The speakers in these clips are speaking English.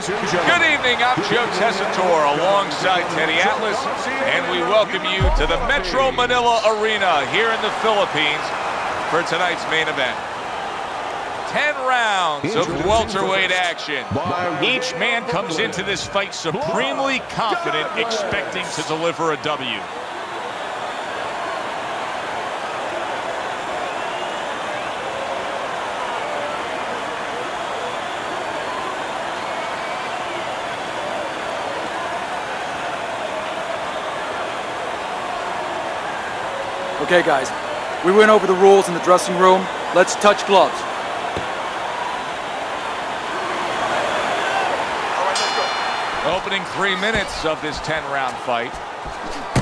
Good evening, I'm Joe Tessitore alongside Teddy Atlas, and we welcome you to the Metro Manila Arena here in the Philippines for tonight's main event. 10 rounds of welterweight action. Each man comes into this fight supremely confident, expecting to deliver a W. Okay, guys, we went over the rules in the dressing room. Let's touch gloves. Opening 3 minutes of this 10-round fight.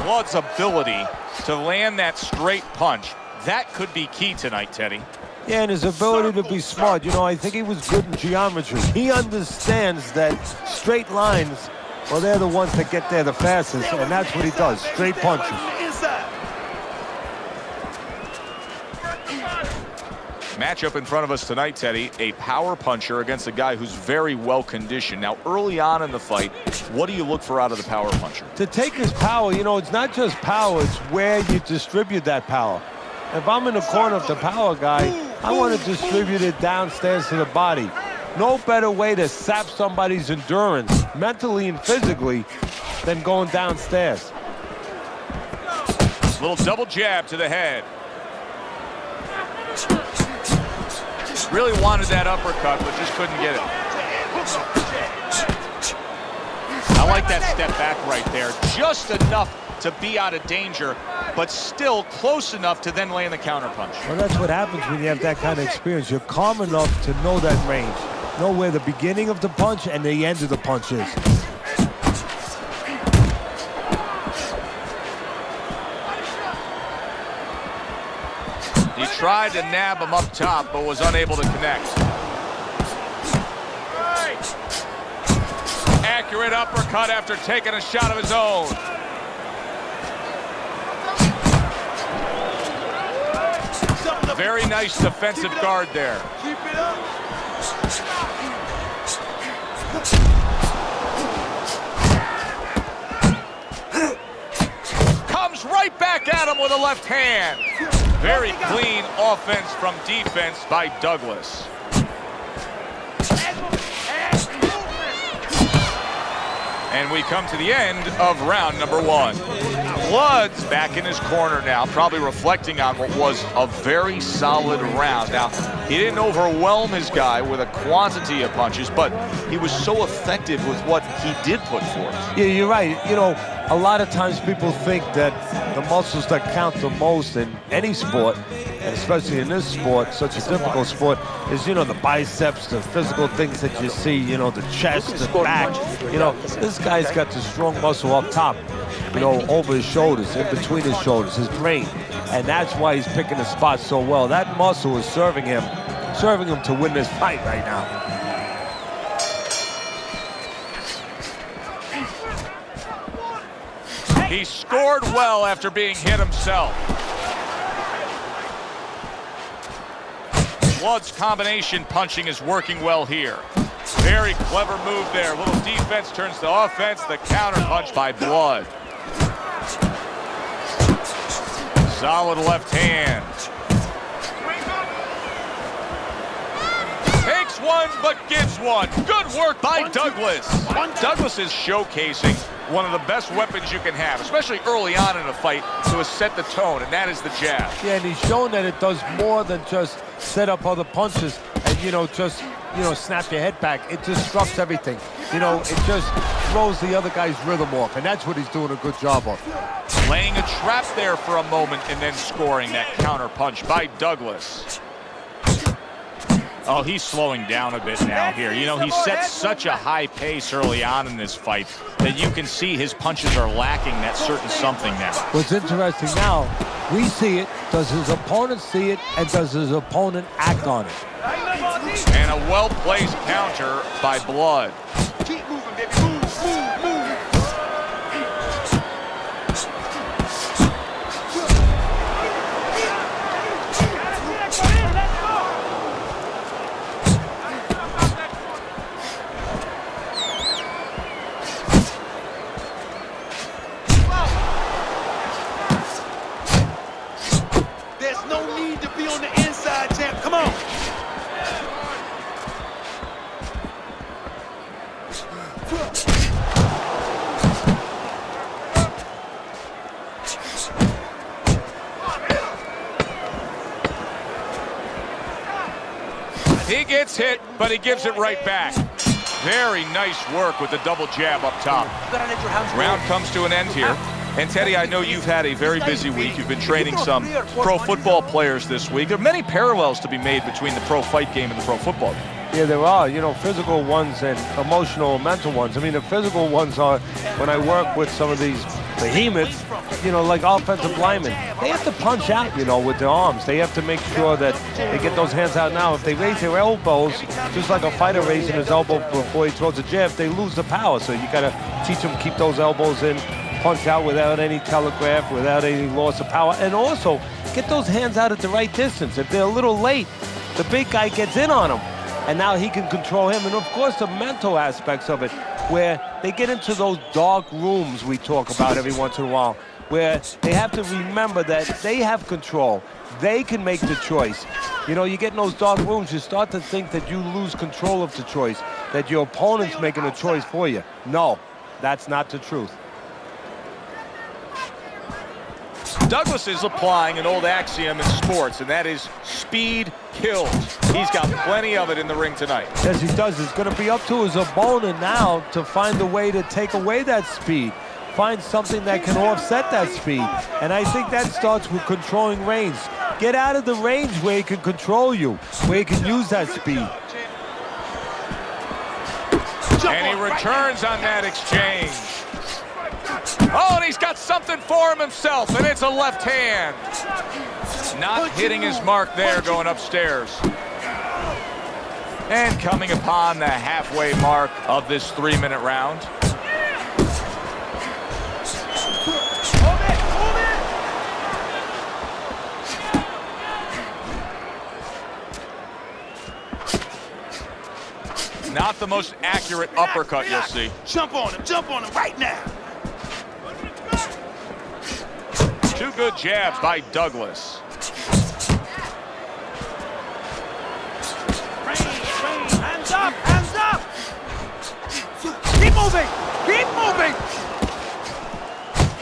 Blood's ability to land that straight punch, that could be key tonight, Teddy. Yeah, and his ability to be smart. You know, I think he was good in geometry. He understands that straight lines, well, they're the ones that get there the fastest, and that's what he does, straight punches. Matchup in front of us tonight, Teddy, a power puncher against a guy who's very well conditioned. Now, early on in the fight, what do you look for out of the power puncher? To take his power, you know, it's not just power, it's where you distribute that power. If I'm in the corner of the power guy, I want to distribute it downstairs to the body. No better way to sap somebody's endurance, mentally and physically, than going downstairs. Little double jab to the head. Really wanted that uppercut, but just couldn't get it. I like that step back right there. Just enough to be out of danger, but still close enough to then land the counterpunch. Well, that's what happens when you have that kind of experience. You're calm enough to know that range. Know where the beginning of the punch and the end of the punch is. He tried to nab him up top, but was unable to connect. Accurate uppercut after taking a shot of his own. Very nice defensive guard there. Comes right back at him with a left hand. Very clean offense from defense by Douglas. And we come to the end of round number 1. Blood's back in his corner now, probably reflecting on what was a very solid round. Now, he didn't overwhelm his guy with a quantity of punches, but he was so effective with what he did put forth. Yeah, you're right. You know, a lot of times people think that the muscles that count the most in any sport, and especially in this sport, such a difficult sport, is, you know, the biceps, the physical things that you see, you know, the chest, the back. You know, this guy's got the strong muscle up top, you know, over his shoulders, in between his shoulders, his brain. And that's why he's picking the spot so well. That muscle is serving him to win this fight right now. He scored well after being hit himself. Blood's combination punching is working well here. Very clever move there. Little defense turns to offense. The counter punch by Blood. Solid left hand. Takes one, but gives one. Good work by Douglas. Douglas is showcasing one of the best weapons you can have, especially early on in a fight, to set the tone, and that is the jab. Yeah, and he's shown that it does more than just set up other punches and, you know, just, you know, snap your head back. It disrupts everything. You know, it just throws the other guy's rhythm off, and that's what he's doing a good job of. Laying a trap there for a moment and then scoring that counter punch by Douglas. Oh, he's slowing down a bit now here. You know, he set such a high pace early on in this fight that you can see his punches are lacking that certain something now. What's interesting now, we see it, does his opponent see it, and does his opponent act on it? And a well-placed counter by Blood. Keep moving, baby. Move, move, move. He gets hit, but he gives it right back. Very nice work with the double jab up top. Round comes to an end here. And Teddy, I know you've had a very busy week. You've been training some pro football players this week. There are many parallels to be made between the pro fight game and the pro football game. Yeah, there are, you know, physical ones and emotional and mental ones. I mean, the physical ones are when I work with some of these behemoths, you know, like offensive linemen. They have to punch out, you know, with their arms. They have to make sure that they get those hands out now. If they raise their elbows, just like a fighter raising his elbow before he throws a jab, they lose the power. So you got to teach them to keep those elbows in, punch out without any telegraph, without any loss of power, and also get those hands out at the right distance. If they're a little late, the big guy gets in on them, and now he can control him. And of course, the mental aspects of it, where they get into those dark rooms we talk about every once in a while, where they have to remember that they have control. They can make the choice. You know, you get in those dark rooms, you start to think that you lose control of the choice, that your opponent's making a choice for you. No, that's not the truth. Douglas is applying an old axiom in sports, and that is speed kills. He's got plenty of it in the ring tonight. Yes, he does. It's going to be up to his opponent now to find a way to take away that speed. Find something that can offset that speed. And I think that starts with controlling range. Get out of the range where he can control you, where he can use that speed. And he returns on that exchange. Oh, and he's got something for him himself, and it's a left hand. Not hitting his mark there, going upstairs. And coming upon the halfway mark of this 3-minute round. Not the most accurate uppercut you'll see. Jump on him right now. Two good jabs by Douglas. Hands up! Keep moving!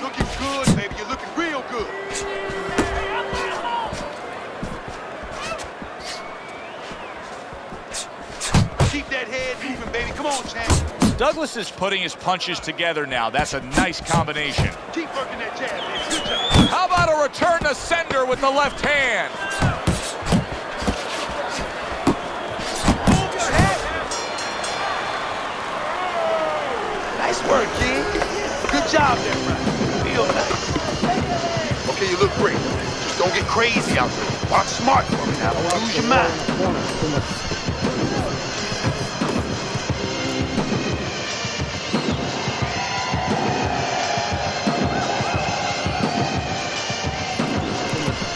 Looking good, baby. You're looking real good. Keep that head moving, baby. Come on, champ. Douglas is putting his punches together now. That's a nice combination. Keep working that jab, baby. Good job. How about a return to sender with the left hand? Nice work, kid. Good job there, man. Real nice. Okay, you look great. Just don't get crazy out there. Watch smart for me now. Don't lose your mind.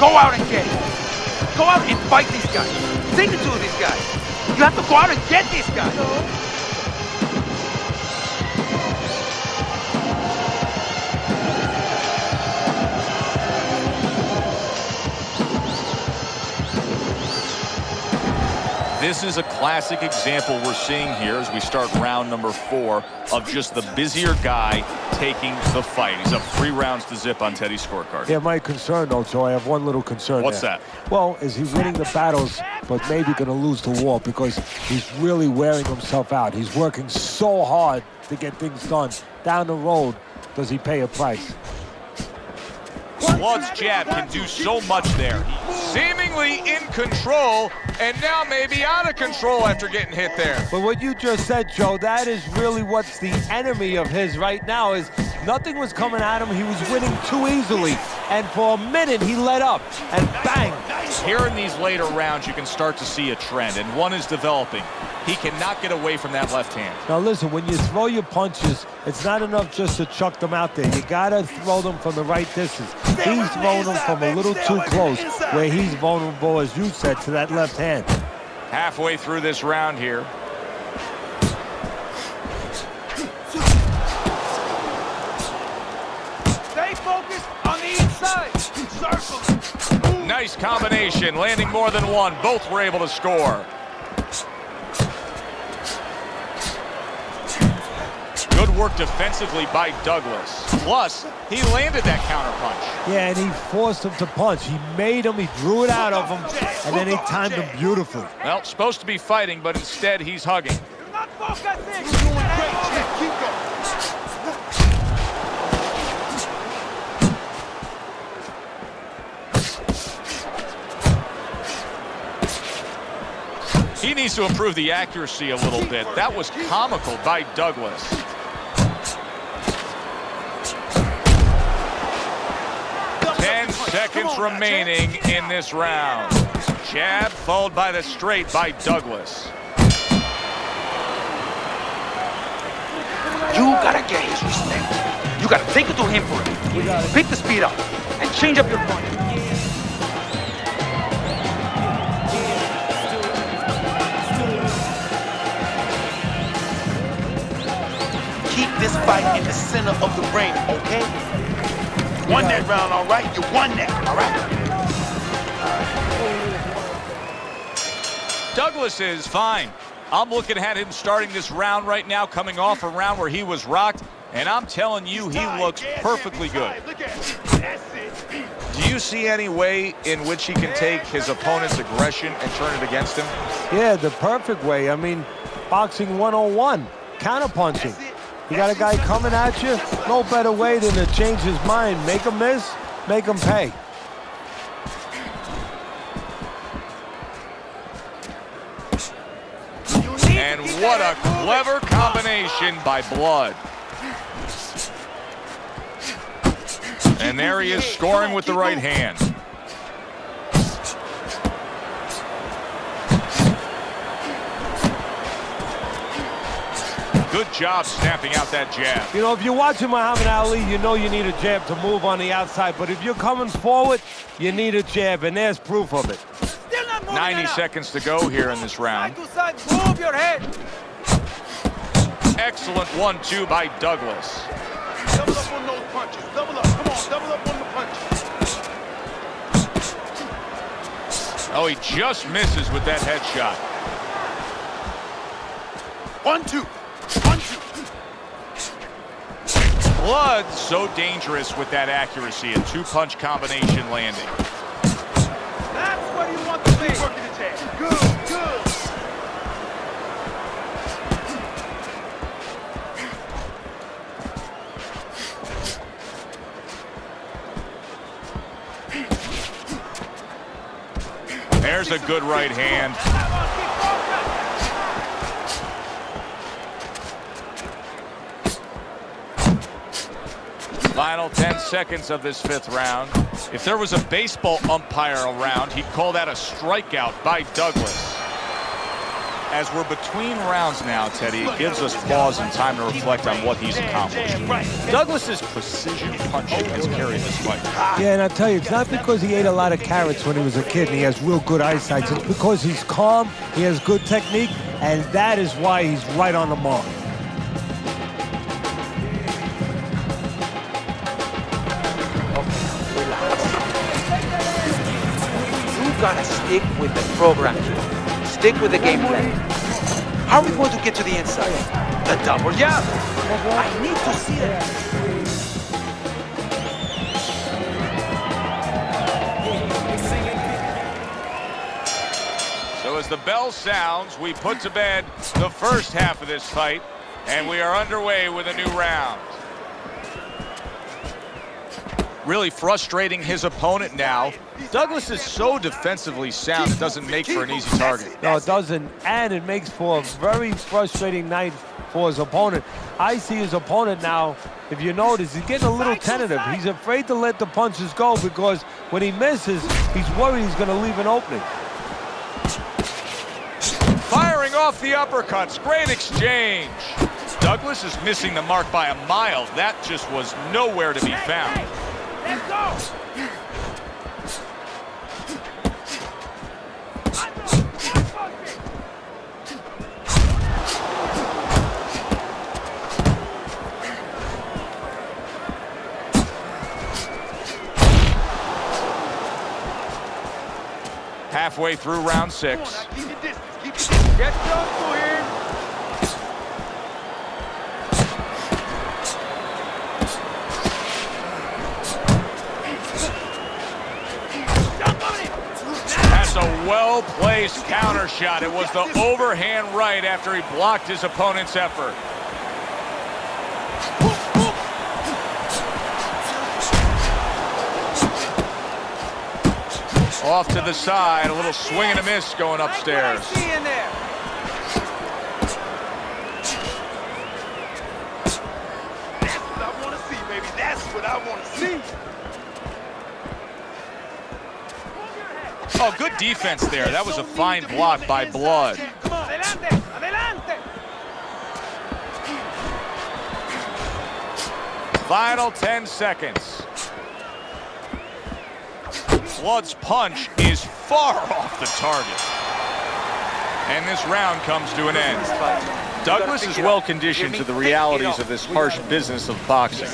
Go out and get it. Go out and fight these guys. Take it to these guys. You have to go out and get these guys. This is a classic example we're seeing here as we start round number 4 of just the busier guy taking the fight. He's up 3 rounds to zip on Teddy's scorecard. Yeah, my concern, though, Joe, I have one little concern. What's there. that? Well, is he winning the battles, but maybe going to lose the war because he's really wearing himself out. He's working so hard to get things done. Down the road, does he pay a price? Flood's jab can do so much there. He's seemingly in control, and now maybe out of control after getting hit there. But what you just said, Joe, that is really what's the enemy of his right now is nothing was coming at him. He was winning too easily. And for a minute, he let up, and bang. Here in these later rounds, you can start to see a trend, and one is developing. He cannot get away from that left hand. Now listen, when you throw your punches, it's not enough just to chuck them out there. You gotta throw them from the right distance. He's throwing them from a little too close, where he's vulnerable, as you said, to that left hand. Halfway through this round here. Stay focused on the inside. Circle. Nice combination, landing more than one. Both were able to score. work defensively by Douglas. Plus, he landed that counterpunch. Yeah, and he forced him to punch. He made him, he drew it out of him, and then he timed him beautifully. Well, supposed to be fighting, but instead he's hugging. You're doing great, champ. Keep going. He needs to improve the accuracy a little bit. That was comical by Douglas. Ten seconds remaining in this round. Jab followed by the straight by Douglas. You gotta get his respect. You gotta take it to him for it. Pick the speed up and change up your punch. Keep this fight in the center of the ring, okay? Won that round, all right? You won that, all right? Douglas is fine. I'm looking at him starting this round right now, coming off a round where he was rocked, and I'm telling you, he looks perfectly good. Look at it. That's it. Do you see any way in which he can take his opponent's aggression and turn it against him? Yeah, the perfect way. I mean, boxing 101, counterpunching. You got a guy coming at you, no better way than to change his mind. Make him miss, make him pay. And what a clever combination by Blood. And there he is scoring with the right hand. Good job snapping out that jab. You know, if you're watching Muhammad Ali, you know you need a jab to move on the outside. But if you're coming forward, you need a jab, and there's proof of it. 90 seconds to go here in this round. Side to side, move your head. Excellent 1-2 by Douglas. Double up on those punches. Double up. Come on, double up on the punches. Oh, he just misses with that headshot. 1-2. 1-2. Blood so dangerous with that accuracy. A two-punch combination landing. That's what you want to see. Working the jab. Good, good. There's a good right hand. Final 10 seconds of this fifth round. If there was a baseball umpire around, he'd call that a strikeout by Douglas. As we're between rounds now, Teddy, it gives us pause and time to reflect on what he's accomplished. Douglas's precision punching has carried this fight. Yeah, and I tell you, it's not because he ate a lot of carrots when he was a kid and he has real good eyesight. It's because he's calm, he has good technique, and that is why he's right on the mark. You gotta stick with the program. Stick with the game plan. How are we going to get to the inside? The double jab. I need to see it. So as the bell sounds, we put to bed the first half of this fight, and we are underway with a new round. Really frustrating his opponent now. Douglas is so defensively sound, it doesn't make for an easy target. No, it doesn't, and it makes for a very frustrating night for his opponent. I see his opponent now, if you notice, he's getting a little tentative. He's afraid to let the punches go because when he misses, he's worried he's going to leave an opening. Firing off the uppercuts, great exchange. Douglas is missing the mark by a mile. That just was nowhere to be found. Let's go. Halfway through round 6. Keep your distance. Keep your distance. Get close to him. Well-placed counter shot. It was the overhand right after he blocked his opponent's effort. Off to the side, a little swing and a miss going upstairs. That's what I want to see, baby. That's what I want to see. Oh, good defense there. That was a fine block by Blood. Come on, adelante, adelante. Final 10 seconds. Blood's punch is far off the target. And this round comes to an end. Douglas is well conditioned to the realities of this harsh business of boxing.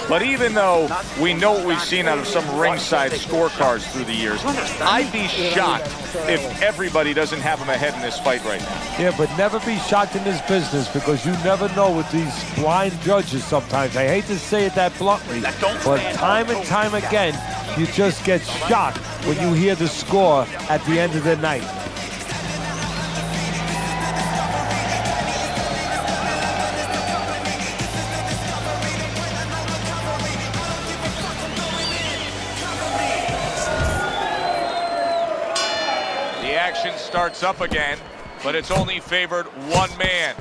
But even though we know what we've seen out of some ringside scorecards through the years, I'd be shocked if everybody doesn't have him ahead in this fight right now. Yeah, but never be shocked in this business because you never know with these blind judges sometimes. I hate to say it that bluntly, but time and time again, you just get shocked when you hear the score at the end of the night. The action starts up again, but it's only favored one man.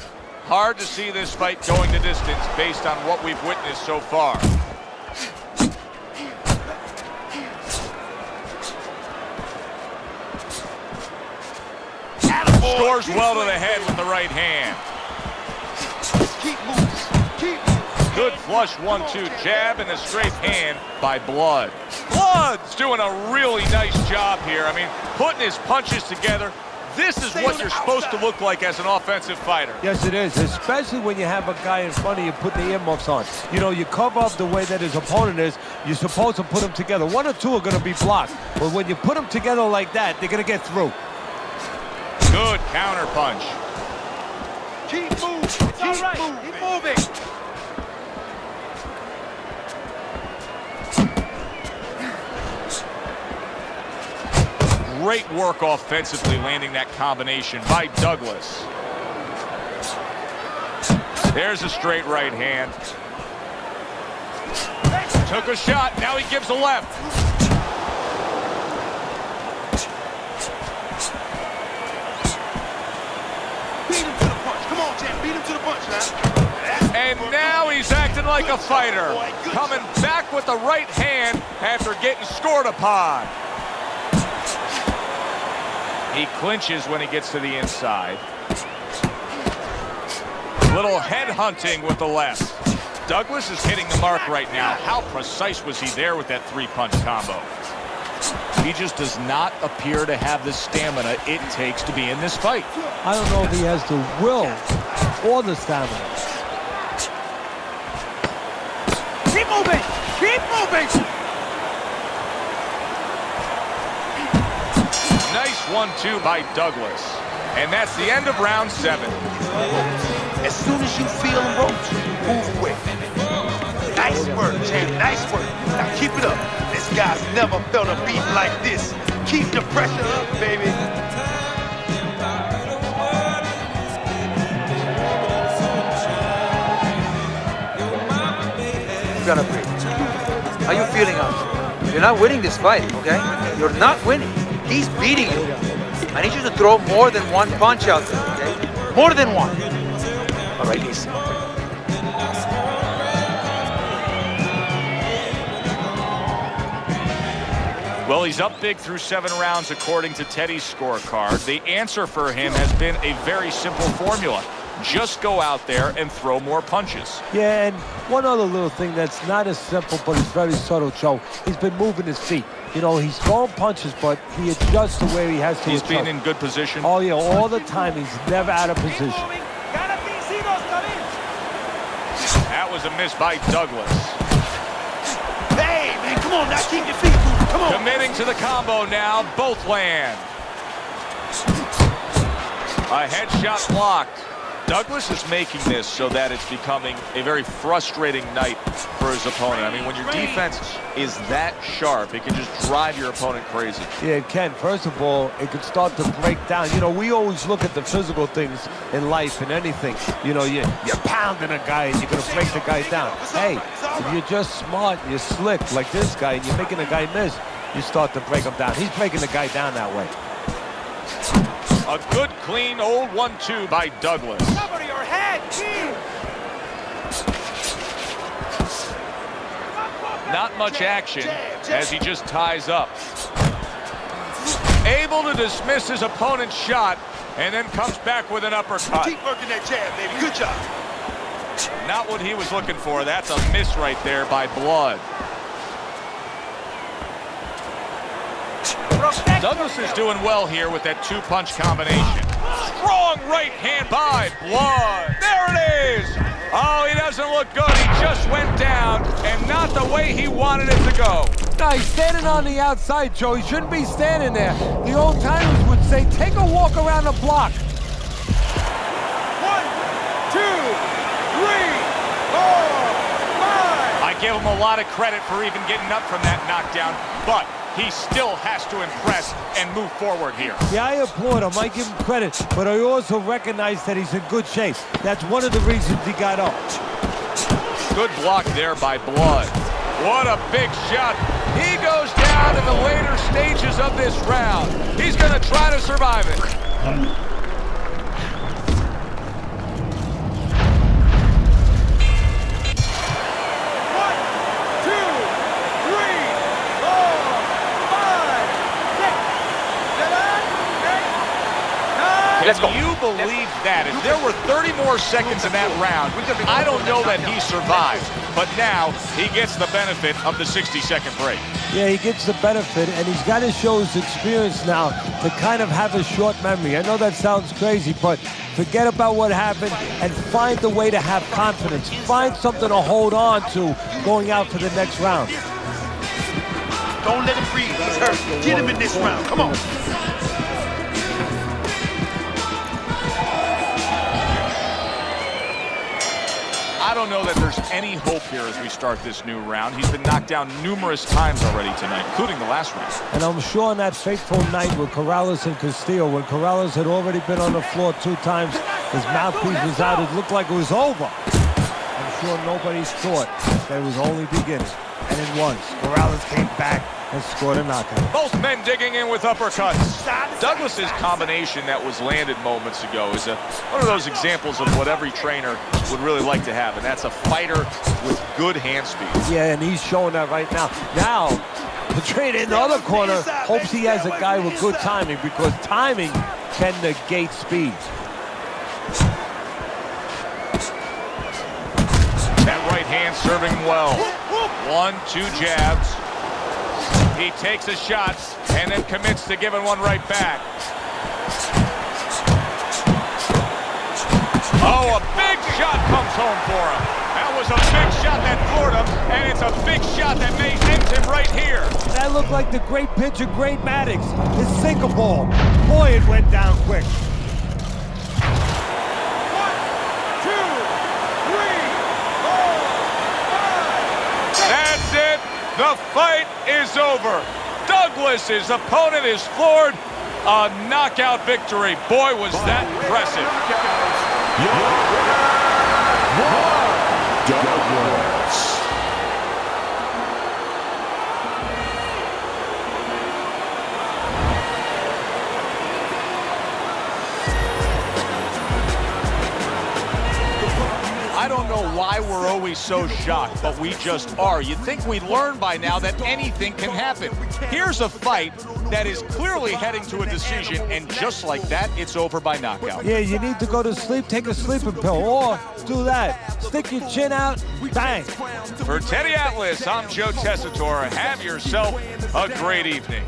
Hard to see this fight going the distance based on what we've witnessed so far. Scores well to the head with the right hand. Keep moving. Keep moving. Good flush 1-2 jab and a straight hand by Blood. Blood's doing a really nice job here. I mean, putting his punches together. This is what you're supposed to look like as an offensive fighter. Yes, it is, especially when you have a guy in front of you putting the earmuffs on. You know, you cover up the way that his opponent is. You're supposed to put them together. One or two are going to be blocked. But when you put them together like that, they're going to get through. Good counter punch. Keep moving. Keep moving. Keep moving. Great work offensively landing that combination by Douglas. There's a straight right hand. Took a shot, now he gives a left. Beat him to the punch. Come on, champ. Beat him to the punch now. And now he's acting like a fighter. Coming back with the right hand after getting scored upon. He clinches when he gets to the inside. Little head hunting with the left. Douglas is hitting the mark right now. How precise was he there with that three-punch combo? He just does not appear to have the stamina it takes to be in this fight. I don't know if he has the will or the stamina. Keep moving. Keep moving. Nice 1-2 by Douglas. And that's the end of round 7. As soon as you feel him roach, move quick. Nice work, champ. Nice work. Now keep it up. This guy's never felt a beat like this. Keep the pressure up, baby. You gotta breathe. How you feeling out there? You're not winning this fight, okay? You're not winning. He's beating you. I need you to throw more than one punch out there, okay? More than one. All right, listen. Well, he's up big through 7 rounds according to Teddy's scorecard. The answer for him has been a very simple formula. Just go out there and throw more punches. Yeah, and one other little thing that's not as simple, but it's very subtle, Joe. He's been moving his feet. You know, he's throwing punches, but he adjusts to where he has to He's adjust. been in good position. Oh, yeah, all the time. He's never out of position. That was a miss by Douglas. Hey, man, come on. Now keep your feet moving. Come on. Committing to the combo now. Both land. A headshot blocked. Douglas is making this so that it's becoming a very frustrating night for his opponent. I mean, when your defense is that sharp, it can just drive your opponent crazy. Yeah, it can. First of all, it can start to break down. You know, we always look at the physical things in life and anything. You know, you're pounding a guy and you're going to break the guy down. Hey, if you're just smart, you're slick like this guy, and you're making the guy miss, you start to break him down. He's breaking the guy down that way. A good, clean, old 1-2 by Douglas. Cover your head, Not much action as he just ties up. Able to dismiss his opponent's shot and then comes back with an uppercut. Keep working that jab, baby. Good job. Not what he was looking for. That's a miss right there by Blood. Douglas is doing well here with that two-punch combination. Strong right hand by Blood. There it is. Oh, he doesn't look good. He just went down, and not the way he wanted it to go. No, he's standing on the outside, Joe. He shouldn't be standing there. The old timers would say, take a walk around the block. 1, 2, 3, 4, 5. I give him a lot of credit for even getting up from that knockdown, but he still has to impress and move forward here. Yeah, I applaud him. I give him credit, but I also recognize that he's in good shape. That's one of the reasons he got up. Good block there by Blood. What a big shot. He goes down in the later stages of this round. He's going to try to survive it. Let's go. Can you believe that? If there were 30 more seconds in that round, I don't know that he survived. But now he gets the benefit of the 60-second break. Yeah, he gets the benefit, and he's got to show his experience now to kind of have a short memory. I know that sounds crazy, but forget about what happened and find a way to have confidence. Find something to hold on to going out for the next round. Don't let him breathe. He's hurt. Get him in this round. Come on. I don't know that there's any hope here as we start this new round. He's been knocked down numerous times already tonight, including the last round. And I'm sure on that fateful night with Corrales and Castillo, when Corrales had already been on the floor 2 times, his mouthpiece was out, it looked like it was over. I'm sure nobody thought that it was only beginning. And then once, Corrales came back and scored a knockout. Both men digging in with uppercuts. Douglas's combination that was landed moments ago is one of those examples of what every trainer would really like to have, and that's a fighter with good hand speed. Yeah, and he's showing that right now. Now, the trainer in the other corner hopes he has a guy with good timing, because timing can negate speed. That right hand serving well. 1, 2 jabs. He takes a shot and then commits to giving one right back. Oh, a big shot comes home for him. That was a big shot that floored him, and it's a big shot that may end him right here. That looked like the great pitcher, Great Maddox. His sinker ball. Boy, it went down quick. 1, 2, 3, 4, 5. That's it. The fight is over. Douglas's opponent is floored. A knockout victory. Boy, was that impressive. Douglas. I don't know why we're always so shocked, but we just are. You'd think we'd learn by now that anything can happen. Here's a fight that is clearly heading to a decision, and just like that, it's over by knockout. Yeah, you need to go to sleep, take a sleeping pill, or do that. Stick your chin out, bang. For Teddy Atlas, I'm Joe Tessitore. Have yourself a great evening.